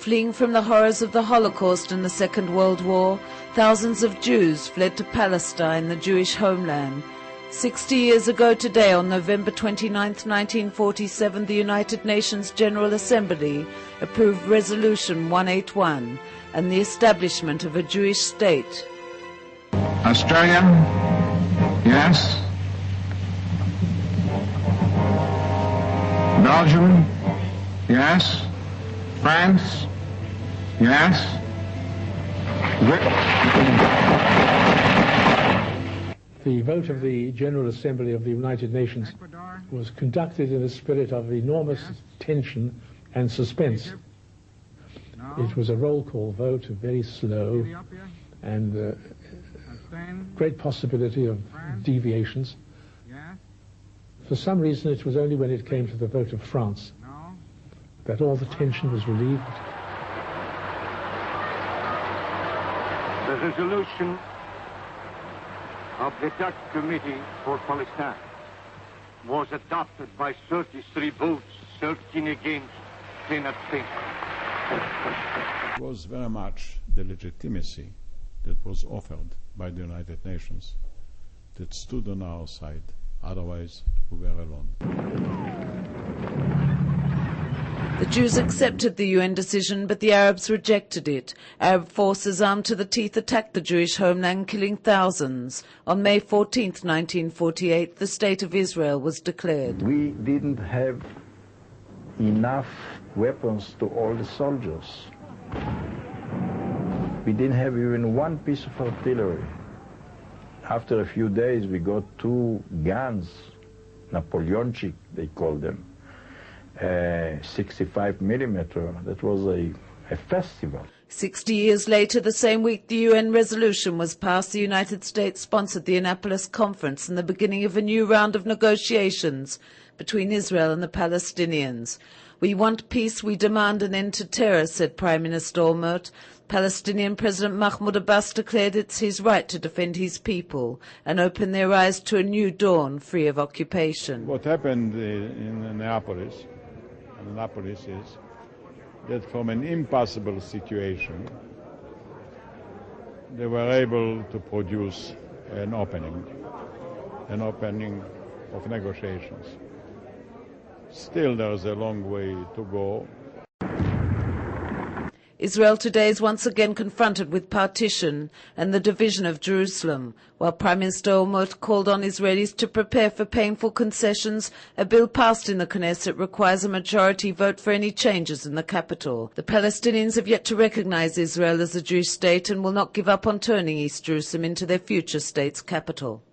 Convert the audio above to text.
Fleeing from the horrors of the Holocaust and the Second World War, thousands of Jews fled to Palestine, the Jewish homeland. 60 years ago today, on November 29, 1947, the United Nations General Assembly approved Resolution 181 and the establishment of a Jewish state. Australia, yes. Belgium, yes. France, yes. The vote of the General Assembly of the United Nations was conducted in a spirit of enormous tension and suspense. It was a roll call vote, very slow, and great possibility of deviations. For some reason, it was only when it came to the vote of France that all the tension was relieved. The resolution of the Dutch Committee for Palestine was adopted by 33 votes, 13 against, 10 abstentions. It was very much the legitimacy that was offered by the United Nations that stood on our side. Otherwise, we were alone. The Jews accepted the UN decision, but the Arabs rejected it. Arab forces armed to the teeth attacked the Jewish homeland, killing thousands. On May 14, 1948, the State of Israel was declared. We didn't have enough weapons to all the soldiers. We didn't have even one piece of artillery. After a few days, we got 2 guns, Napoleonchik, they called them. 65 millimeter. That was a festival. 60 years later, the same week the UN resolution was passed, the United States sponsored the Annapolis Conference and the beginning of a new round of negotiations between Israel and the Palestinians. We want peace, we demand an end to terror, said Prime Minister Olmert. Palestinian President Mahmoud Abbas declared it's his right to defend his people and open their eyes to a new dawn free of occupation. What happened in Annapolis is that from an impossible situation, they were able to produce an opening of negotiations. Still, there is a long way to go. Israel today is once again confronted with partition and the division of Jerusalem. While Prime Minister Olmert called on Israelis to prepare for painful concessions, a bill passed in the Knesset requires a majority vote for any changes in the capital. The Palestinians have yet to recognize Israel as a Jewish state and will not give up on turning East Jerusalem into their future state's capital.